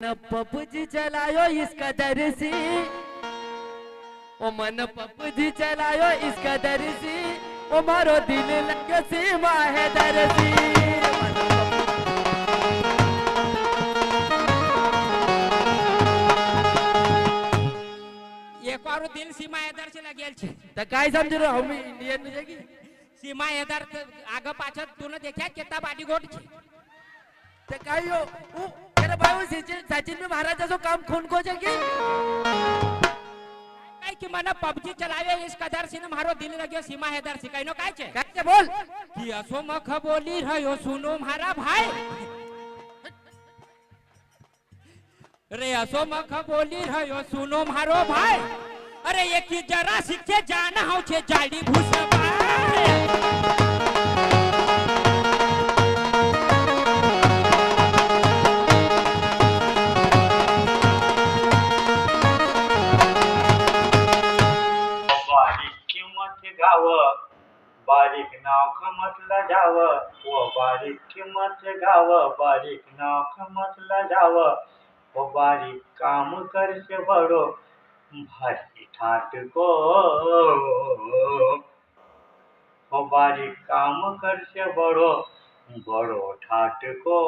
मन पबजी चलायो इस कदर सी, ओ मन पबजी चलायो इस कदर सी, ओ मारो दिल लगे सीमा है दरसी। एक और दिल सीमा हैदर से लगेल छे तो काय समझ रहे हम इंडियन में जगी सीमा हैदर आगे पाछे तूने देखा कितना बॉडीगार्ड छे तो काय यो उ तेरे भाई सचिन में महाराजा जो काम खून को जगी काय कि मने पबजी चलावे इस कदर से न मारो दिल लगे सीमा हैदर से कइनो काय छे काय के बोल कि असो मख बोली रहो सुनो मारा भाई रे असो मख बोली रहो सुनो मारो भाई अरे ये की जरा सीखे जाना हो छे जाडी घुसबा बारीक नाव खमतला जावं व बारीक किंमत गावं बारीक नाव खमतला जावं व बारीक काम करसे बडो भारी ठाट को व बारीक काम करसे बडो बडो ठाट को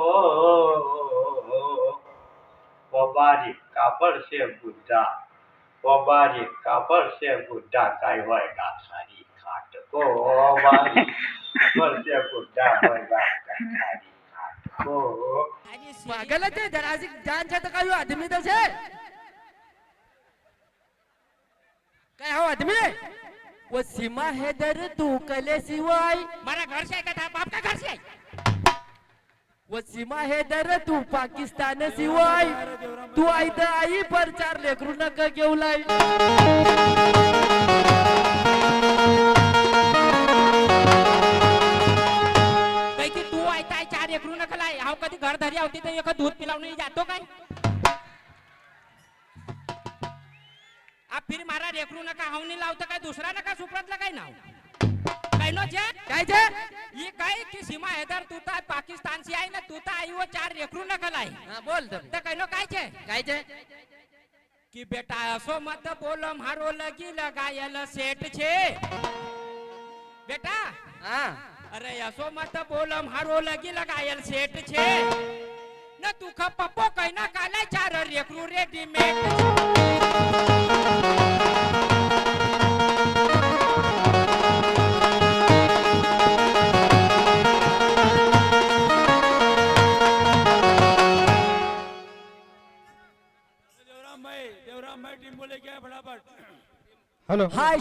व बारीक कापड से बुड्ढा व बारीक कापड से बुड्ढा काय होएगा सारी खाट को बारीक कापड से बुड्ढा होएगा सारी खाट को पागल है जरा सी जान छे तो कायो आदमी तो छे काय हो आदमी वो सीमा हैदर तू कले सिवाय मारा घर से का था बाप का घर से वो सीमा हैदर तू पाकिस्तान सिवाय तू आई तर आई पर चार लेकरू नका घेऊलाई कई की तू आयता है चार एकरू न खलाय हाव कधी घर धरी होती तो एक दूध पिलाव नहीं जातो काय आप फिर मारा रेकरू नका हाव नहीं लावतो काय दुसरा नका सुप्रत लगाय नाव कइनो छे काय छे ये काय की सीमा हैदर तू ता पाकिस्तान से आई ना तू ता आई वो चार रेकरू न खलाय हां बोल दे तो कइनो काय छे काय छे कि बेटा ऐसो मत बोलो मारो लगी लगायल सेट छे बेटा हां अरे ऐसो मत बोलो मारो लगी लगायल सेट छे न तू ख पप्पो कइना काले चार रेकरू रेडीमेड देवराम भाई टीम बोले क्या है फटाफट हेलो हाय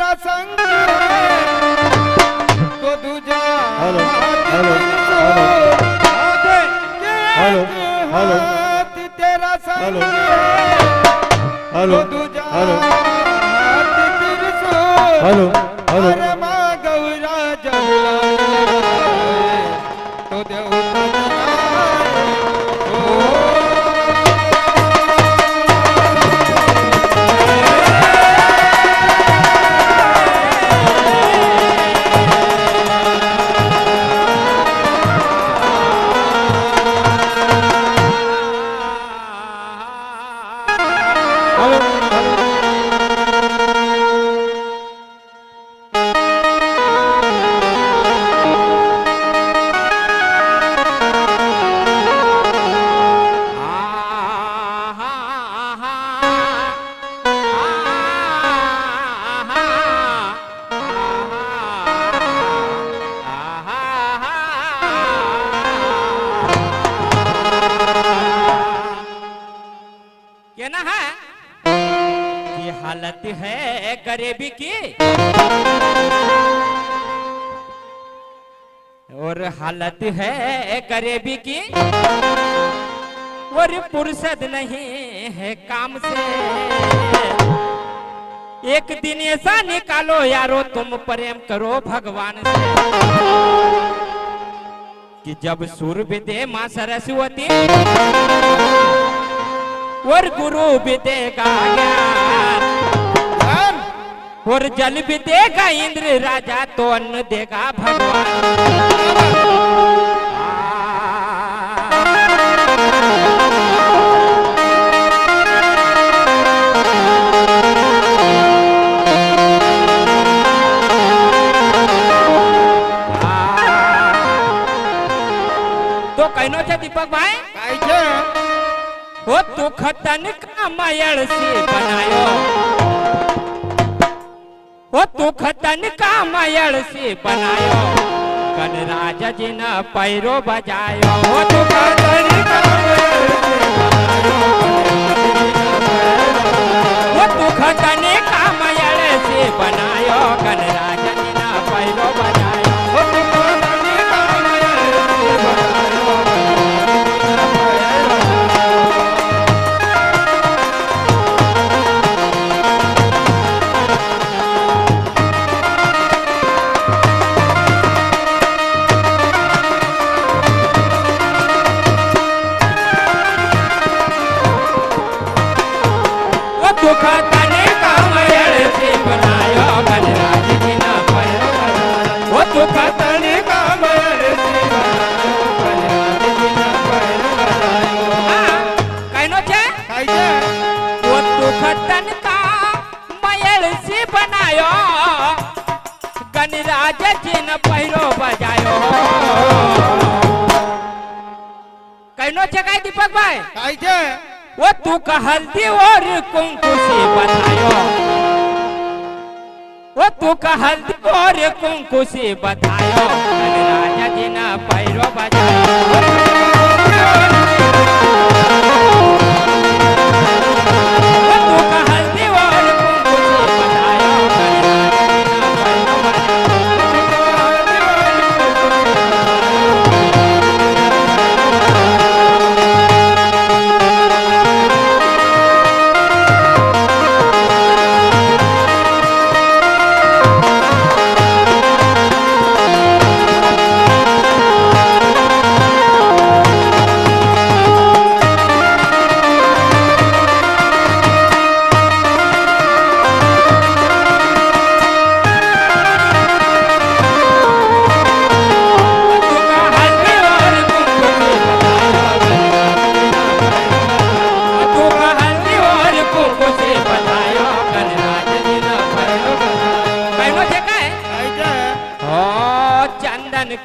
तेरा संग है तो दूजा हेलो, हाथ हेलो, हेलो, हेलो, हाथ तेरा संग हेलो, है हेलो, तो दूजा हेलो, हाथ त्रिशूल हेलो, हेलो, अरे माँ गौरा जब लगाए तो देवता जगाए। ओ हेलो, हेलो, कहना है कि हालत है गरीबी की और हालत है गरीबी की और फुर्सत नहीं है काम से। एक दिन ऐसा निकालो यारो तुम प्रेम करो भगवान से कि जब सुर भी दे माँ सरस्वती और गुरु भी देगा ज्ञान और जल भी देगा इंद्र राजा तो अन्न देगा भगवान। तो कहनो छे दीपक भाई काई छे हो तू खतन का मयल से बनायो हो तू खतन का मयल से बनायो गणराज जी न पैरो बजायो हो तू खतन का मयल से बनायो हो तू खतन का मयल से बनायो गणराज जी न पैरो बजायो हो तू खतन का मयल से बनायो तू खतन का मयल से बनायो गणराज जी न पैरो बजायो हो तू खतन का मयल से बनायो गणराज जी न पैरो बजायो। कहनो छे काई छे वो तू खतन का मयल से बनायो गणराज जी न पैरो बजायो। कहनो छे काई दीपक भाई काई छे वो तू का हल्दी और कुंकु से बतायो वो तू का हल्दी और कुंकु से बतायो गणराज जी न पैरो बजायो वो तू का हल्दी और कुंकु से बतायो गणराज जी न पैरो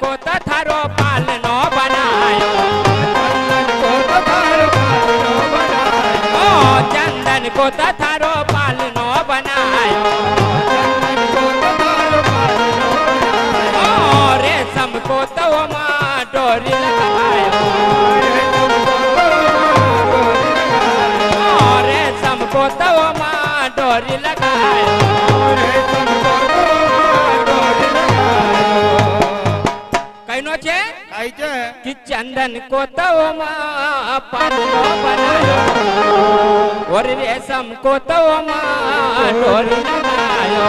को तथारो पालनो बनायो चंदन को तथारो पालनो बनायो रेशम को तो माँ डोरी लगायो रेशम को तो माँ डोरी लगायो चंदन को तवो माँ पानो बनायो और रेशम को तवो माँ डोरी लगायो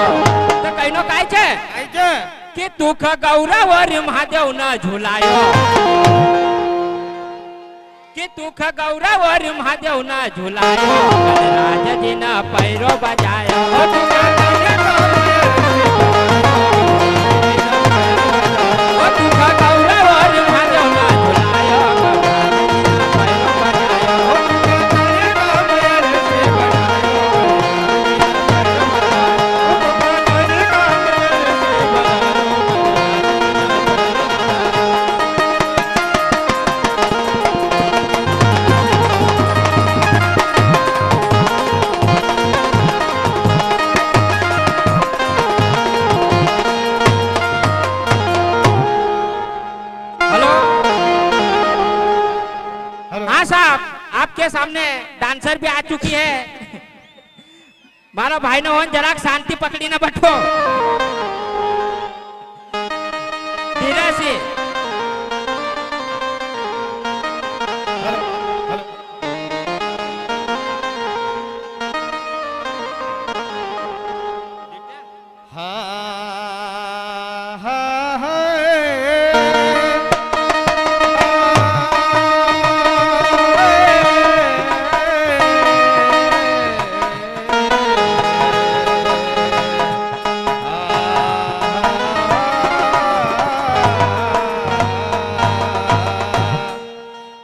तो कहनो काय छे આઈ છે कि दुख गौरव और महादेव न झुलायो कि दुख गौरव और महादेव न झुलायो राज जी न पैरो बजायो दुख गौरव और महादेव न झुलायो पैरो बजायो हाँ साहब आपके सामने डांसर भी आ चुकी है मारा भाई ने होन जरा शांति पकड़ी ना बैठो धीरे से હા હા હા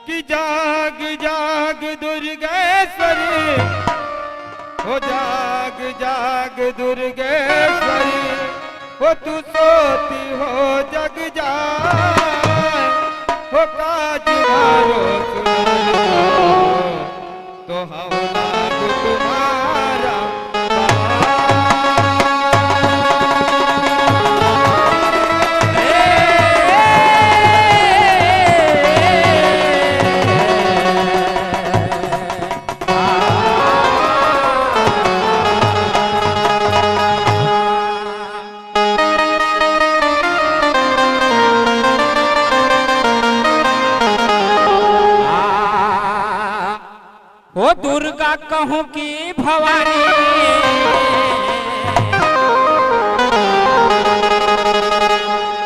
कि जाग जाग दुर्गेश्वरी हो जाग जाग दुर्गेश्वरी हो तू सोती हो जग जाए हो काज मारो तो हम लाग तुम्हारा हो दुर्गा कहूँ की भवानी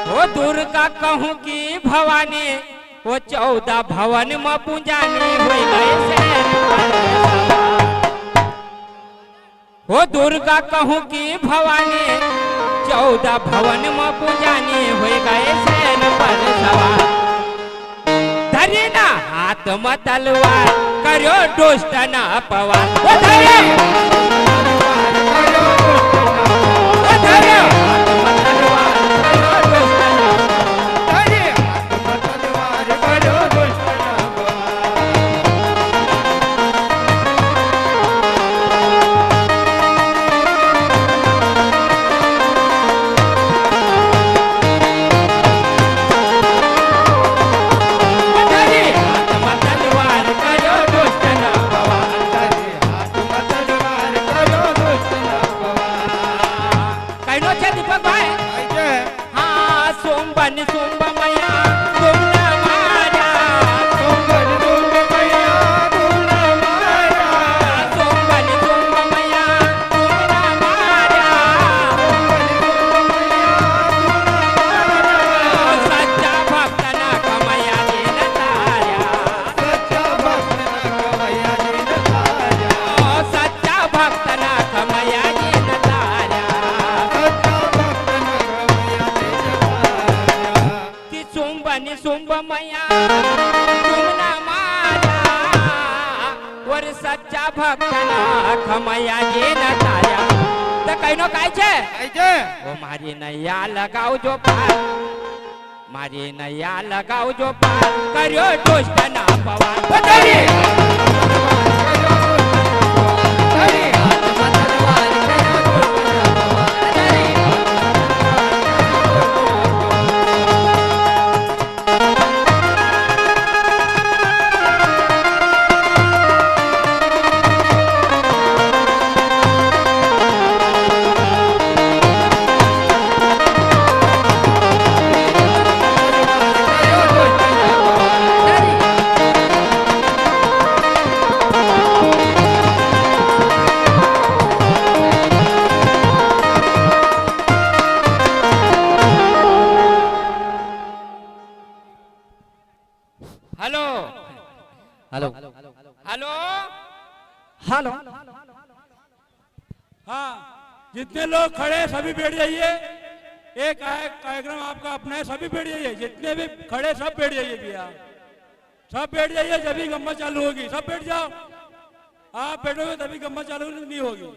हो दुर्गा कहूँ की भवानी वो 14 भवन में पूजानी हो गए हो दुर्गा कहूँ की भवानी 14 भवन में पूजानी हो गए सैन पर सवार धरी ना हाथ में तलवार करो दुष्ट न पवार ओ धरी ओ धरी हाथ में तलवार करो दुष्ट न धरी हाथ में तलवार करो दुष्ट न धरी हाथ में तलवार करो दुष्ट न पवार धरी हाथ में तलवार करो दुष्ट न कहनो छे दीपक भाई આઈ છે हाँ सोमबन सोमब मैया तुम न मारा सोमबर दुर्ग मैया तुम न मारा सोमबन सोमब मैया तुम न मारा सच्चा भक्त न कमैया दिन तारा सच्चा भक्त न कमैया दिन तारा सच्चा भक्त न कमैया दिन तारा सच्चा भक्त न कमैया दिन तारा कि सोमबन सोमब मैया तुम न मारा और सच्चा भक्त न कमैया दिन तारा तो कहनो काय छे આઈ છે ओ मारी नैया लगाओ जो पार मारी नैया लगाओ जो पार करियो दुष्ट ना पवार ओ धरी धरी हाथ में तलवार करो दुष्ट न धरी हेलो हेलो हेलो हाँ, जितने लोग खड़े हैं, सभी बैठ जाइए। एक कार्यक्रम आपका अपना है, सभी बैठ जाइए। जितने भी खड़े सब बैठ जाइए भैया, सब बैठ जाइए, जब गम्मा चालू होगी। सब बैठ जाओ, आप बैठोगे तभी गम्मा चालू नहीं होगी।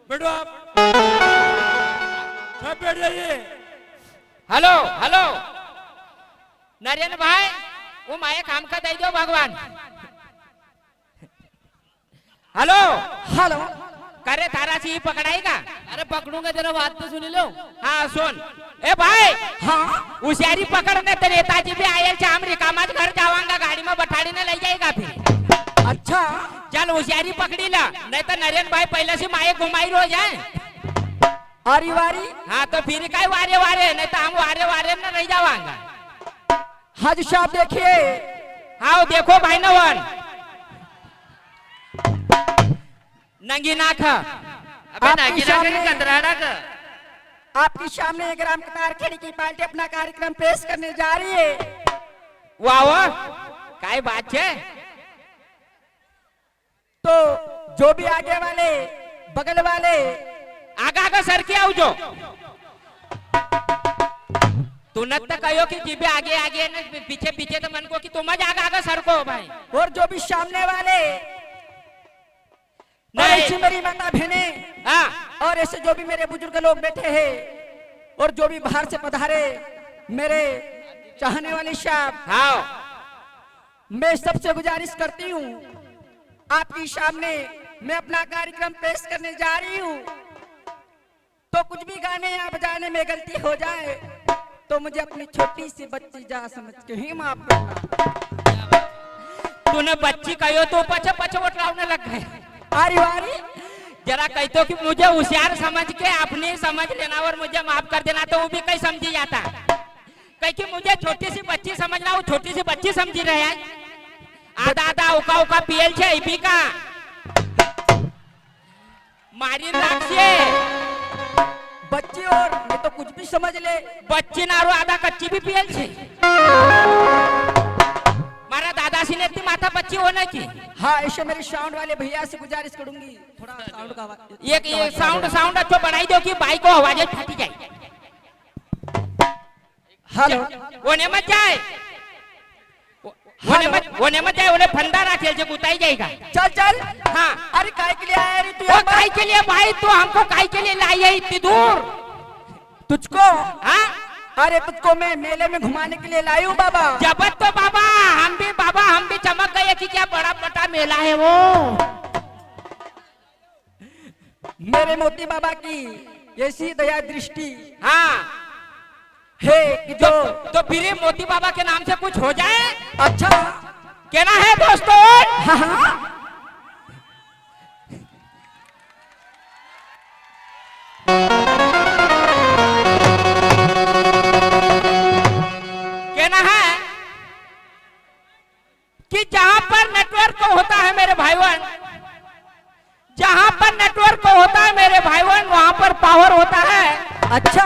बैठो आप, सब बैठ जाइए। हेलो हेलो नरेंद्र भाई, वो माए काम का दे दो भगवान। हेलो हेलो करे थारा सी पकड़ाएगा। अरे पकड़ूंगा, जरा बात तो सुन लो। हाँ सुन, ए भाई हाँ होशियारी पकड़ने तो नेताजी भी आये छे, अमरीका में घर जावांगा, गाड़ी में बैठाड़ी ने ले जाएगा फिर। अच्छा चल होशियारी पकड़ी ला, नहीं तो नरेंद्र भाई पहले से माए घुमाई रो जाए। आरी वारी हाँ तो फिर काय वारे वारे, नहीं तो हम वारे वारे में रह जावांगा। हाजी साहब देखिए, हाँ देखो भाई नवन नंगी नाक। अबे आपके नागिना सामने- का कंदराड़ा का। आपके सामने एक ग्राम कतार खेड़ी की पार्टी अपना कार्यक्रम पेश करने जा रही है। वाह वाह, काय बात है। तो जो भी आगे वाले बगल वाले आगा आगा सर के आओ जो तू न तो कहो कि जीबे आगे आगे न पीछे पीछे, तो मन को कि तुम आगा आगा सर को भाई। और जो भी सामने वाले और नहीं। ऐसी मेरी माता बहने हाँ और ऐसे जो भी मेरे बुजुर्ग लोग बैठे हैं और जो भी बाहर से पधारे मेरे चाहने वाले साहब, हाँ मैं सबसे गुजारिश करती हूँ, आपके सामने मैं अपना कार्यक्रम पेश करने जा रही हूँ। तो कुछ भी गाने या बजाने में गलती हो जाए तो मुझे अपनी छोटी सी बच्ची जा समझ के ही माफ करना। तूने बच्ची कहो तो पचे पचे उठाने लग गए। आरी वारी जरा कहते कि मुझे होशियार समझ के अपनी समझ लेना और मुझे माफ कर देना, तो वो भी कहीं समझी जाता। कह कि मुझे छोटी सी बच्ची समझना, वो छोटी सी बच्ची समझी रहे हैं। आधा आधा उका उका पीएल छे इपी का मारी राक्षे बच्ची और मैं तो कुछ भी समझ ले। बच्ची नारो आधा कच्ची भी पियल छे। मारा दादाजी ने इतनी माथा बच्ची होने की। हाँ ऐसे मेरे साउंड वाले भैया से गुजारिश करूंगी, थोड़ा साउंड का आवाज- ये साउंड अच्छा बढ़ाई दो कि बाइक को आवाजें फटी जाए। हेलो होने मत जाए, होने मत जाए, उन्हें फंदा रखे जो गुताई जाएगा। चल चल। हाँ अरे काय के लिए आया रे तू वो यहाँ पर? काय के लिए भाई, तू हमको काय के लिए लाई है इतनी दूर? तुझको हाँ अरे तुझको मैं मेले में घुमाने के लिए लाई हूँ बाबा। जबत तो बाबा हम भी चमक गए कि क्या बड़ा बड़ा मेला है वो। मेरे मोती बाबा की ऐसी दया दृष्टि हाँ है कि जो तो फिर ये मोती बाबा के नाम से कुछ हो जाए। अच्छा कहना है दोस्तों, हाँ हाँ कहना है कि जहां पर नेटवर्क होता है मेरे भाईवन, जहां पर नेटवर्क होता है मेरे भाईवन, वहां पर पावर होता है। अच्छा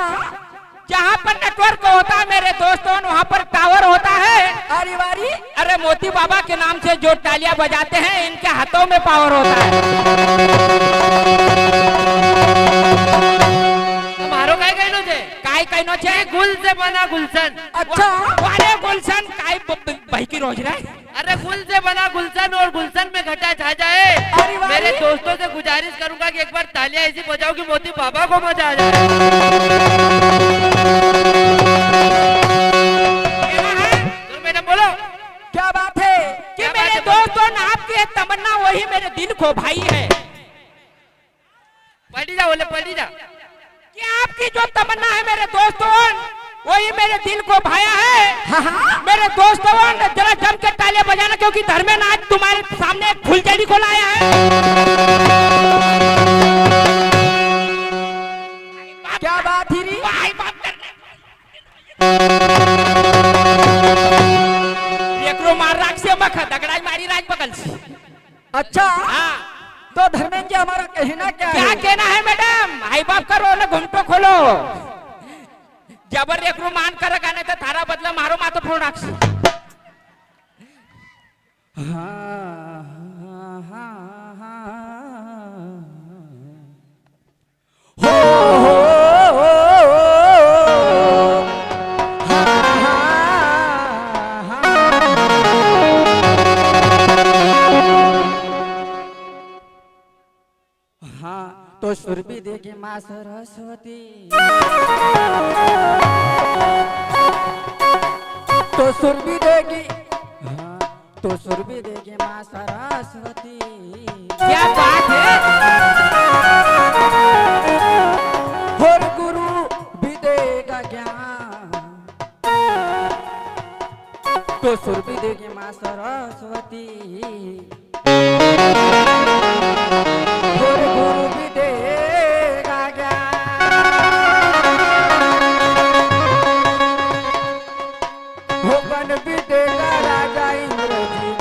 जहां पर नेटवर्क होता है मेरे दोस्तों, वहां पर टावर होता है। अरे वारी अरे मोती बाबा के नाम से जो तालियां बजाते हैं, इनके हाथों में पावर होता है। मारो काय कहनो छे? काय कहनो छे? गुल से बना गुलशन। अच्छा वाले गुलशन काय भाई की रोज रहा है। अरे गुल से बना गुलशन और गुलशन में घटा छा जाए। अरे वाह! मेरे दोस्तों से गुजारिश करूंगा कि एक बार तालियां ऐसी बजाओ कि मोती बाबा को मजा आ जाए। तो मैडम बोलो क्या बात है? कि क्या मेरे बात है? दोस्तों ने आपकी एक तमन्ना वही मेरे दिल को भाई है। पढ़ी जा बोले, पढ़ी जा। कि आपकी जो तमन्ना है मेरे दोस्तों, वही मेरे दिल को भाया है। हाँ हाँ मेरे दोस्तों जरा जम के तालियां बजाना, क्योंकि धर्मेंद्र आज तुम्हारे सामने एक फुलझड़ी को लाया है। क्या बात ही री? भाई बाप करने एकरो मार राख से मख दगड़ाई मारी राज बगल से। अच्छा हाँ तो धर्मेंद्र जी हमारा कहना क्या क्या है? कहना है मैडम? हाई बाप करो ना, घुमटो खोलो। जबर एकरो मान कर गाने तो थारा बदला मारो मातो फोड़ राख से। हाँ हाँ हाँ हो हाँ तो सुर भी देगी माँ सरस्वती तो सुर भी देगी हाँ तो सुर भी देगी माँ सरस्वती क्या बात है। और गुरु भी देगा ज्ञान तो सुर भी देगी माँ सरस्वती और गुरु भी देगा ज्ञान वो बन भी देगा राजा इंद्र जी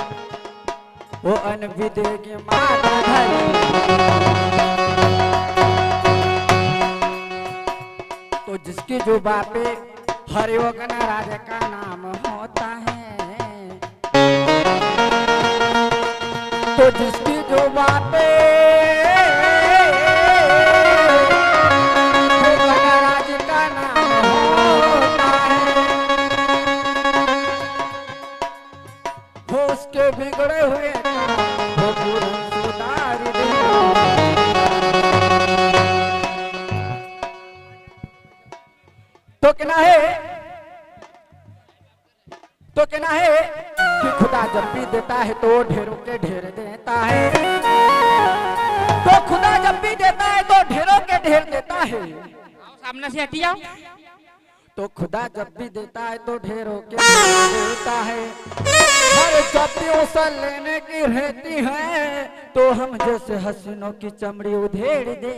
वो अन भी देगी माता धरी तो जिसकी जो बापे हरे वो कना राजा का नाम होता है तो जिसकी जो बापे वो कना राजा का नाम होता है वो उसके बिगड़े हुए काम वो पूर्ण सुधार देगा तो कहना है कि खुदा जब भी देता है तो ढेरों के ढेर देता है तो खुदा जब भी देता है तो ढेरों के ढेर देता है सामने से हटिया। तो खुदा जब भी देता है तो ढेरों के ढेर देता है हर जब भी उसे लेने की रहती है तो हम जैसे हसीनों की चमड़ी उधेड़ दे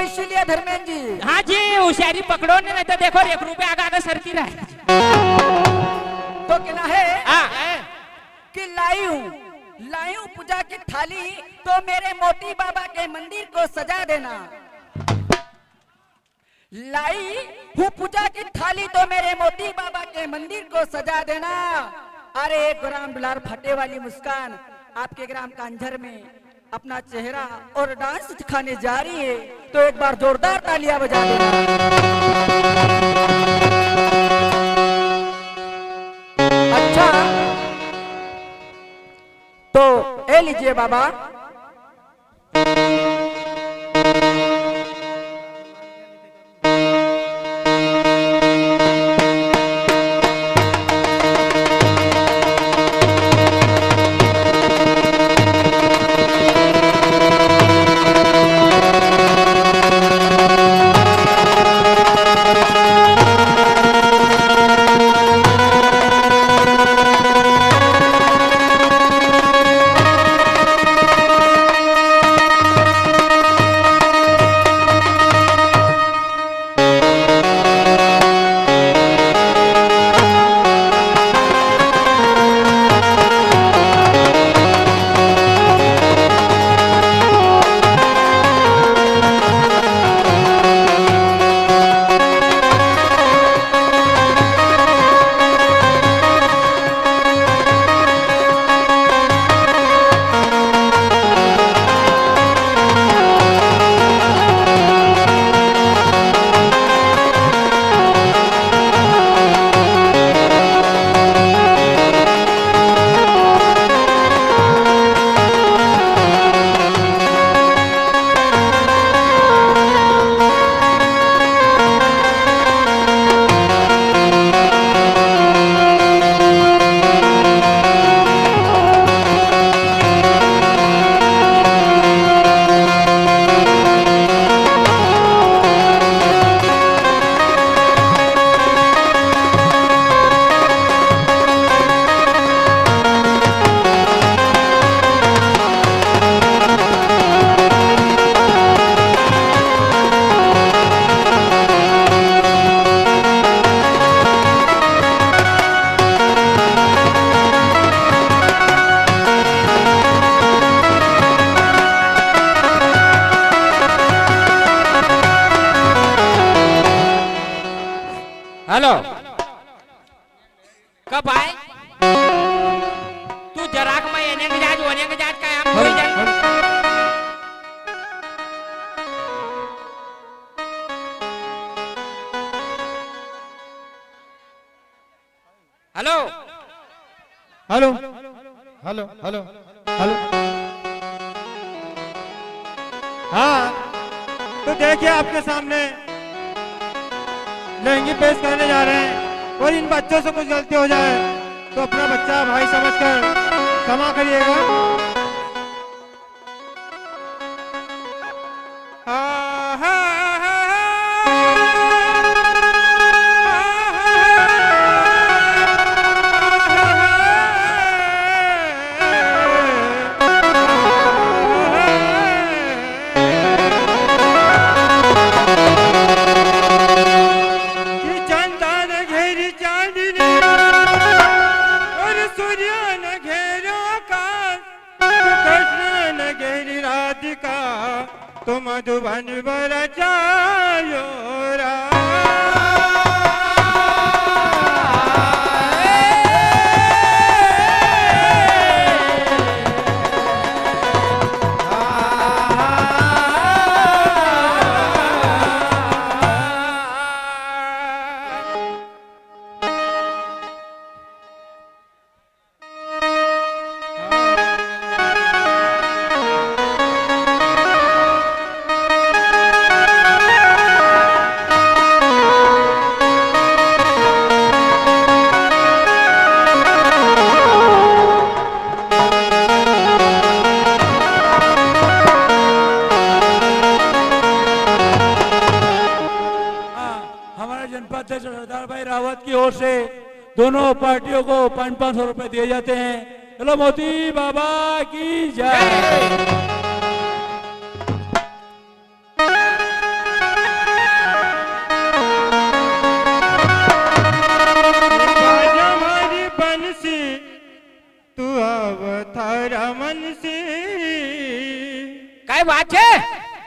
इसलिए धर्मेंद्र जी हाँ जी होशियारी पकड़ो नहीं तो देखो 1 रुपया आगा सरकी रहा है। तो कहना है हाँ। कि लाई हूँ पूजा की थाली तो मेरे मोती बाबा के मंदिर को सजा देना लाई हूँ पूजा की थाली तो मेरे मोती बाबा के मंदिर को सजा देना अरे ग्राम बिलार फटे वाली मुस्कान आपके ग्राम कांझर में अपना चेहरा और डांस दिखाने जा रही है तो एक बार जोरदार तालियां बजा देना। अच्छा तो ए लीजिए बाबा हेलो कब आए तू जराक में येने के जाज होने के जाज काय हम कोई जान hello hello hello hello hello. हाँ तो देखिए आपके सामने लहंगी पेश करने जा रहे हैं और इन बच्चों से कुछ गलती हो जाए तो अपना बच्चा भाई समझकर क्षमा करिएगा। हाँ, हाँ, हाँ, कि चंदा न घेरी चांदनी और सूर्य न घेरो आकाश, तो कृष्ण न घेरी राधिका, तो मधुबन बरसायो हमारे जनपद अध्यक्ष सरदार भाई रावत की ओर से दोनों पार्टियों को 500-500 रुपए दिए जाते हैं। चलो मोती बाबा की जय। हमारी बंसी तू अवतारा मनसी काय बात है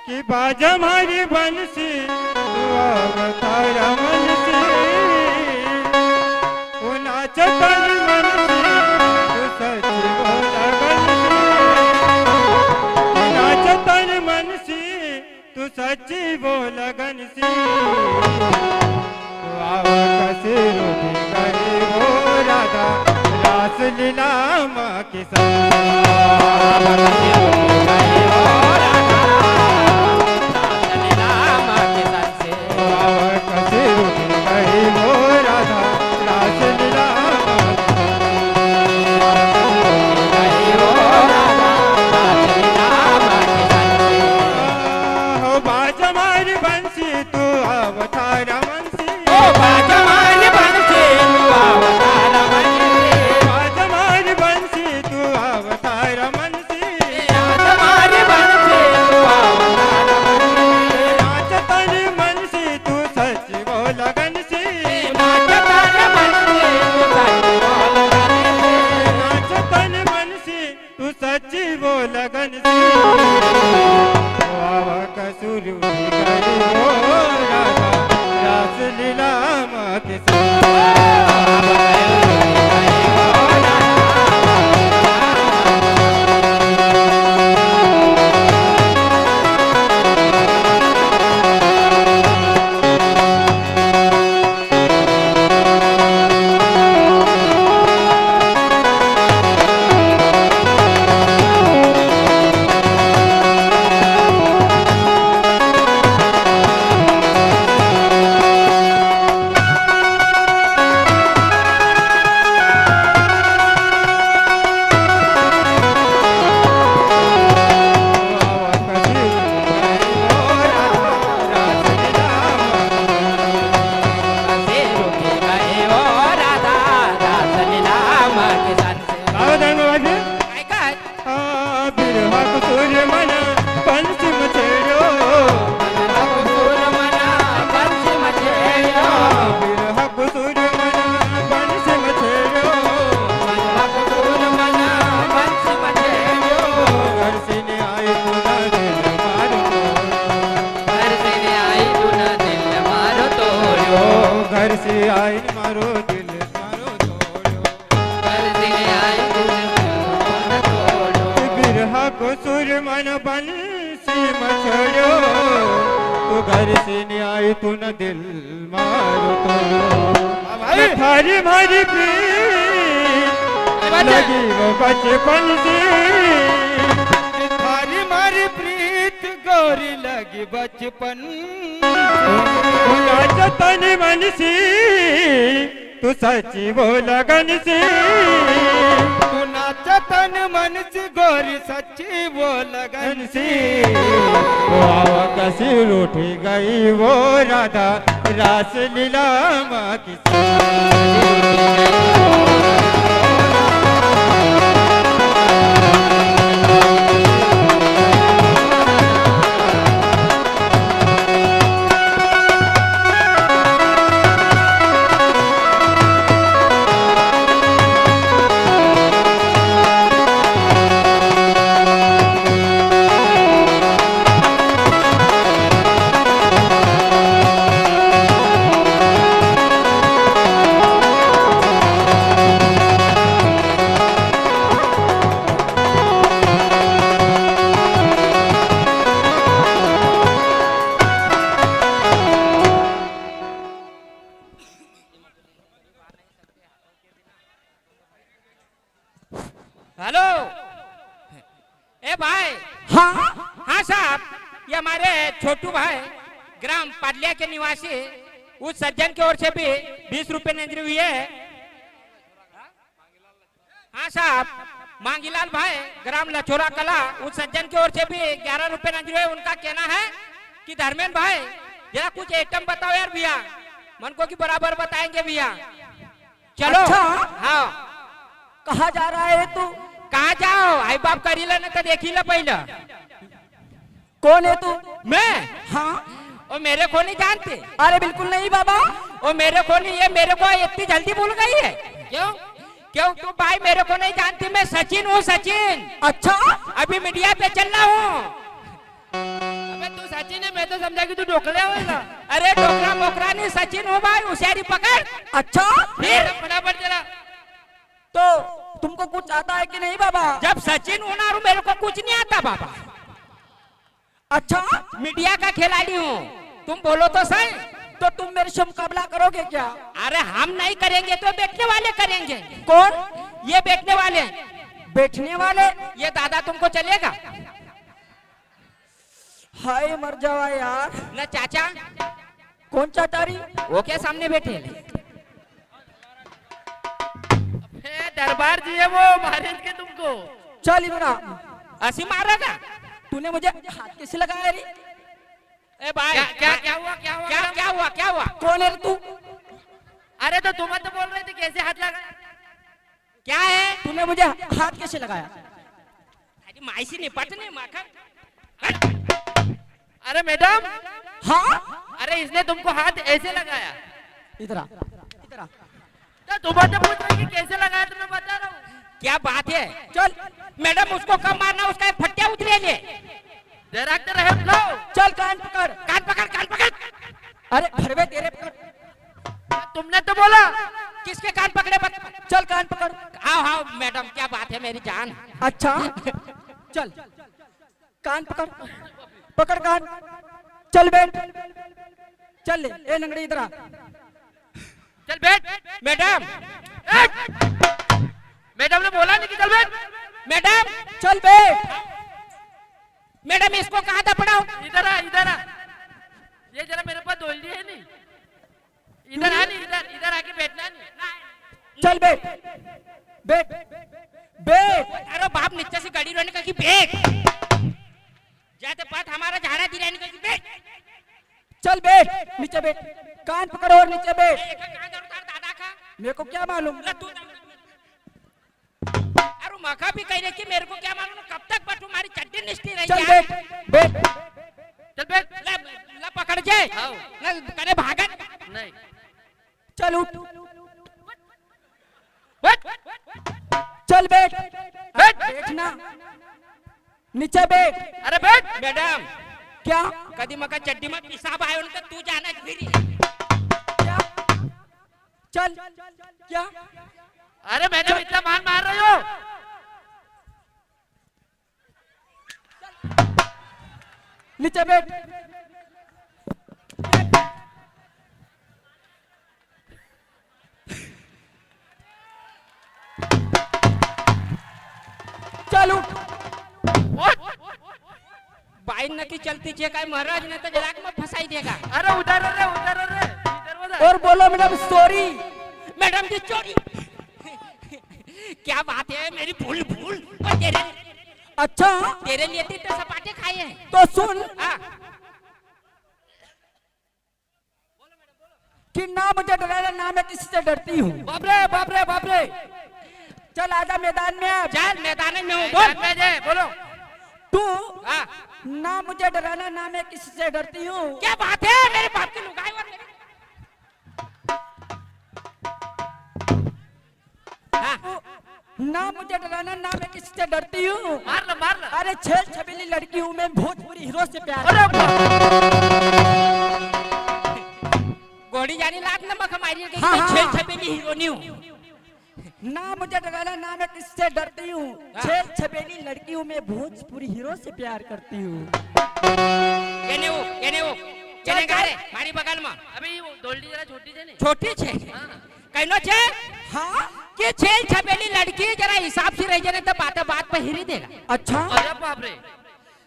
कि बाज हमारी बंसी तू अवतारा मनसी, वो नाच तन मनसी तू सच बोला गंसी, नाच तन मनसी तू सच्ची बोला गंसी, तू आवा कसी रोटी करे वो राधा रास लीला माँ की लगन से आवा कसूर करे वो राधा रास लीला माँ के घर से आई मारो दिल मारो तोड़ो न बंसी मछड़ो, तू घर से नहीं आई तू न दिल मारो तो थारी मारी प्रीत लगी वो बचपन से, थारी मारी प्रीत गोरी लगी बचपन नाच तन मन से, तू सच्ची वो लगन से, तू नाच तन मन से गोरी सच्ची वो लगन से। वो आवा कसी रूठी गई वो राधा रास लीला माँ की हेलो ए भाई। हाँ साहब, ये हमारे छोटू भाई ग्राम पाडलिया के निवासी उस सज्जन की ओर से भी 20 रुपए नजरी हुई है। हाँ साहब, मांगीलाल भाई ग्राम लछोरा कला उस सज्जन की ओर से भी 11 रुपए नजरी है। उनका कहना है कि धर्मेंद्र भाई जरा कुछ आइटम बताओ यार भैया, मन को की बराबर बताएंगे भैया। चलो। अच्छा? हाँ, कहा जा रहा है तू? कहा जाओ, आई बाप करी ले तो देखी ले पहले। कौन है तू? मैं? हाँ। और मेरे को नहीं जानते? अरे बिल्कुल नहीं बाबा। और मेरे को नहीं, ये मेरे को इतनी जल्दी भूल गई है क्यों? क्यों तू भाई मेरे को नहीं जानती? मैं सचिन हूँ, सचिन। अच्छा, अभी मीडिया पे चल रहा हूँ। अबे तू सचिन है, मैं तो समझा कि तू डोकले होगा। अरे डोकरा मोकरा नहीं, सचिन हूँ भाई, होशियारी पकड़। अच्छा, फिर फटाफट चला। तो तुमको कुछ आता है कि नहीं बाबा? जब सचिन होना हूँ मेरे को कुछ नहीं आता बाबा। अच्छा, मीडिया का खिलाड़ी हूँ, तुम बोलो तो सही। तो तुम मेरे से मुकाबला करोगे क्या? अरे हम नहीं करेंगे तो बैठने वाले करेंगे। कौन? ये बैठने वाले। बैठने वाले? ये दादा तुमको चलेगा? हाय मर जावा यार। न चाचा? कौन चाचारी? वो क्या सामने बैठे? दरबार जी है वो, महाराज के तुमको। चल इधर आ। हंसी मारेगा? तूने मुझे हाथ कैसे लगाया रे? ए भाई क्या हुआ? क्या हुआ? कौन है तू? अरे तो तुम तो बोल रहे थे कैसे हाथ लगा? क्या है? तूने मुझे हाथ कैसे लगाया? अरे माइसी निपटने माखन। अरे मैडम। हाँ? अरे इसने तुमको हाथ ऐसे लगाया? इधर आ, इधर आ। तो तुम तो पूछ रहे कि कैसे लगाया, तो मैं बता रहा हूँ। क्या बात है? चल मैडम उसको कब मारना, उसका फट्टिया उतरे ले। जरा रहे लो। चल कान पकड़। कान पकड़। अरे भरवे तेरे पकड़। तुमने तो बोला किसके कान पकड़े? चल कान पकड़। हाँ मैडम, क्या बात है मेरी जान। अच्छा चल कान पकड़, पकड़ कान। चल बैठ, चल ले। ए लंगड़ी इधर आ। चल बैठ। मैडम ने बोला नहीं कि चल बैठ। मैडम चल बैठ। मैडम इसको कहाँ था पढ़ाओ? इधर आ। ये जरा मेरे पास दोलनी है नहीं। इधर आ नहीं, इधर आके बैठना नहीं। चल बैठ, बैठ। अरे बाप नीचे से गाड़ी रहने का कि बैठ। जाते पात हमारा झाड़ा दी रहने का कि बैठ। चल बैठ, नीचे बैठ। कान पकड़ और नीचे बैठ। दादा का मेरे को क्या मालूम? अरे मखा भी कह रहे कि मेरे को क्या मालूम, कब तक पर तुम्हारी चड्डी निष्ठी रही? चल बैठ, बैठ। चल बैठ। ला पकड़ के आओ। ना करे भागन नहीं। चल उठ। बैठ। चल बैठ। बैठ। बैठना, नीचे बैठ। अरे बैठ। मैडम क्या? कदी मका चड्डी में पिसाब आयो न, तू जाना फिर। क्या? चल क्या? अरे मैडम इतना मार रहे हो? नीचे बैठ। चल उठ। बाई नक्की चलती छे काय महाराज ने तो जलाक में फंसाई देगा। अरे उधर रे उधर रे इधर उधर। और बोलो मैडम सॉरी। मैडम जी चोरी। क्या बात है मेरी भूल भूल और अच्छा तेरे लिए तो सपाटे खाए हैं। तो सुन हाँ। कि ना मुझे डराना ना मैं किसी से डरती हूँ। बाप रे बाप रे बाप रे। चल आजा मैदान में अब। चल मैदान में हूँ बोल बोल। में जे बोलो। तू हाँ। ना मुझे डराना ना मैं किसी से डरती हूँ। क्या बात है मेरे बाप की लुगाई और हाँ। ना मुझे डराना ना मैं किसी से डरती हूँ। मार लो मार लो। अरे छेल छबीली लड़की हूँ मैं भोजपुरी हीरो से प्यार। अरे गोड़ी जानी लात नमक हमारी है कि हाँ, हाँ। छेल छबीली हीरोनी हूँ। ना मुझे डराना ना मैं किसी से डरती हूँ। हाँ। छेल छबीली लड़की हूँ मैं भोजपुरी हीरो से प्यार करती हूँ। ये ने वो चले गा रे मारी बगल में अभी वो डोलडी जरा छोटी छे ने। छोटी छे कहनो छे हाँ कि छेल छबीली लड़की जरा हिसाब से रह जाने तो बात पे हिरी देगा। अच्छा अरे बाप रे।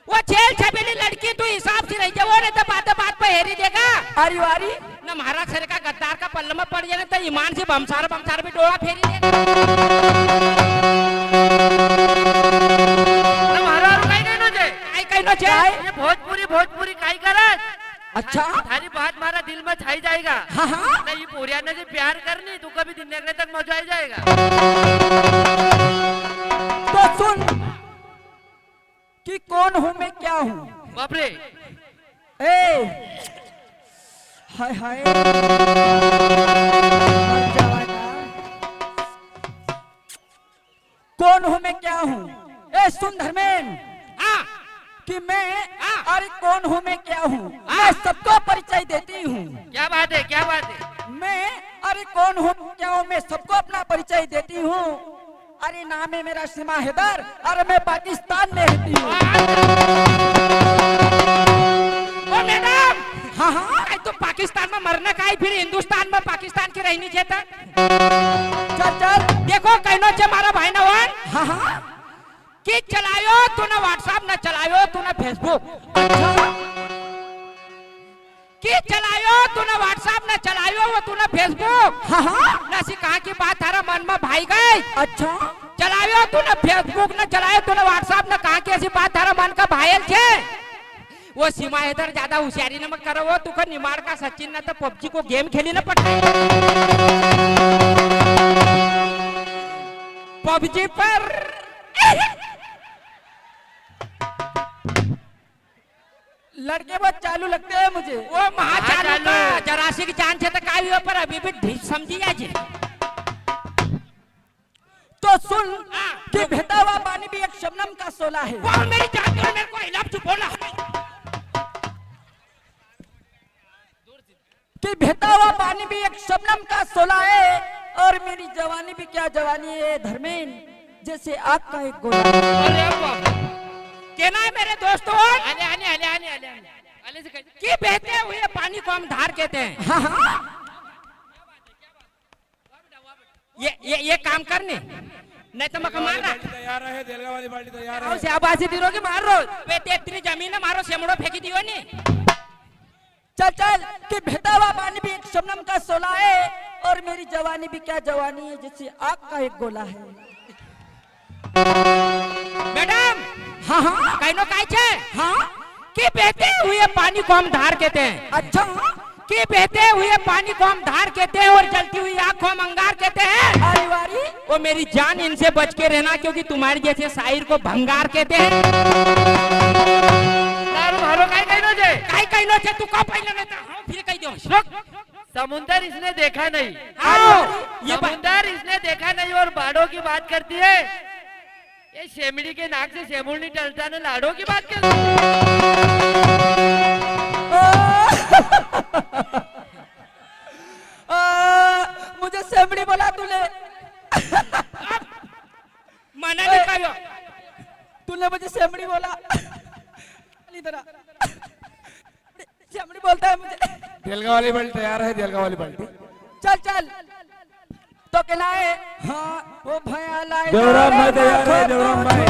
वो छेल छबीली लड़की तू हिसाब से रह जाओ नहीं तो बात पे हेरी देगा। अरे वारी न महाराज सर का गद्दार का पल्ला में पड़ जाने तो ईमान से बमसार भी डोरा फेरी देगा। ना मारो और काई कहनो छे। काई कहनो छे ये भोजपुरी काई करत। अच्छा थारी बात मारा दिल में छाई जाएगा। हाँ हाँ नहीं पोरिया ने जो प्यार करनी तू कभी दिन निकले तक मजा आ जाएगा। तो सुन कि कौन हूँ मैं क्या हूँ। बाप रे। ए हाय हाय मर जावाना। कौन हूँ मैं क्या हूँ। ए सुन धर्मेन हाँ कि मैं हाँ। अरे कौन हूँ मैं क्या हूँ। मैं सबको परिचय देती हूँ। क्या बात है। मैं अरे कौन हूँ क्या हूँ मैं सबको अपना परिचय देती हूँ। अरे नाम है मेरा सीमा हैदर और मैं पाकिस्तान में रहती हूँ। ओ मैडम हाँ हाँ आई तो पाकिस्तान में मरना का फिर हिंदुस्तान में पाकिस्तान की रहनी चाहिए। चल चल देखो कहनो छे मारा भाई नवान हाँ हाँ कि चलायो तू ना व्हाट्सएप ना चलायो तू ना फेसबुक। अच्छा कि चलायो तू ना व्हाट्सएप ना चलायो वो तू ना फेसबुक। हाँ हाँ ना सी कहा की बात थारा मन में भाई गई। अच्छा चलायो तू ना फेसबुक ना चलायो तू ना व्हाट्सएप ना कहा की ऐसी बात थारा मन का भाईल छे। वो सीमा इधर ज्यादा होशियारी न मत करो। वो तू का निमार का सचिन ना तो पबजी को गेम खेली ना पड़ता पबजी पर लड़के बहुत चालू लगते हैं मुझे। वो महाचालू महाचालू। का जरासी की जान छे तो काय हुआ पर अभी भी ढीठ समझी जाए। तो सुन हाँ। कि बहता हुआ पानी भी एक शबनम का सोला है। वो मेरी जान तो मेरे को हिलाप तू बोला कि बहता हुआ पानी भी एक शबनम का सोला है और मेरी जवानी भी क्या जवानी है धर्मेन जैसे आग का एक गोला। अरे बाप रे। कहना है मेरे दोस्तों आले से कह। कि बहते हुए पानी को हम धार कहते हैं। हाँ हाँ ये काम करने नहीं तो मैं मार रहा तैयार है देलगा वाली बाल्टी तैयार है। से आबासी दिनों की मार रो बेटे इतनी जमीन है मारो सेमड़ो फेंकी दियो ने। चल चल कि बहता हुआ पानी भी एक शबनम का सोला है और मेरी जवानी भी क्या जवानी है जैसे आग का एक गोला है। मैडम हाँ हाँ कहनो काय छे हाँ कि बहते हुए पानी को हम धार कहते हैं। अच्छा कि बहते हुए पानी को हम धार कहते हैं और जलती हुई आग को हम अंगार कहते हैं। अरे वारी वो मेरी जान इनसे बच के रहना क्योंकि तुम्हारे जैसे शायर को भंगार कहते हैं। तारू मारो काय कहनो छे। काय कहनो छे तू का पहले नहीं था हाँ फिर कह दियो। रुक। समुंदर इसने देखा नहीं। आओ ये बात समुंदर इसने देखा नहीं और बाड़ों की बात करती है। ये शेमड़ी के नाक से शेमुल नहीं टलता ना लाड़ों की बात करती मुझे सेमड़ी बोला तूने। मना नहीं कहो तूने मुझे सेमड़ी बोला। इधर आ। बोलता है मुझे। तेलगा वाली बाल्टी तैयार है, तेलगा वाली बाल्टी। चल चल तो कहना है हाँ वो भैया लाए देवराम भाई तैयार है, देवराम भाई।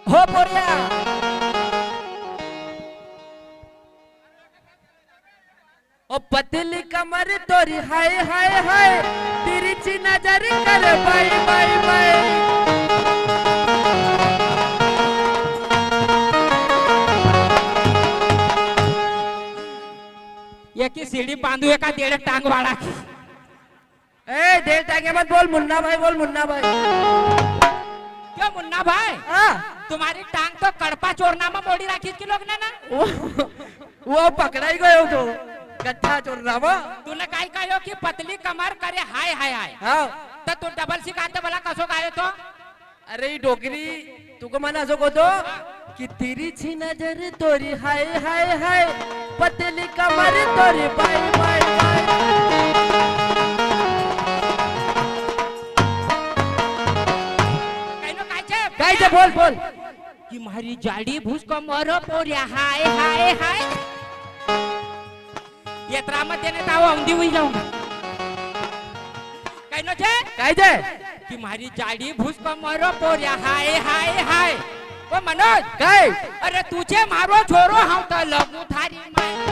हो पोरिया ओ पतली कमर तोरी हाय हाय हाय, तिरछी नजर कर बाई बाई बाई। ये की सीढ़ी बांधू एका डेढ़ टांग वाला की। ए देर टांगे मत बोल, मुन्ना भाई बोल, मुन्ना भाई। क्यों मुन्ना भाई? हाँ तुम्हारी टांग तो कड़पा चोरना में मोड़ी राखी की लोग ने ना। वो पकड़ा ही गयो तो गट्ठा चोर रहा वो। तूने काय कहो कि पतली कमर करे हाय हाय हाय, हाँ तो तू डबल सिखाते बोला कसो गायो तो? अरे ही डोकरी तुको मना असो को तो कि तिरछी नजर तोरी हाय हाय हाय, पतली कमर तोरी बाई बाई बाई। काय छे बोल बोल। कि मारी जाडी भूस कमर पोरिया हाय हाय हाय। यात्रा में देने ताव औंधी हुई जाऊंगा। कहनो छे? काय छे? कि मारी जाडी भूस कमर पोरिया हाय हाय हाय। ओ मनोज काय? अरे तुझे मारो छोरो हम तो लगू थारी माय।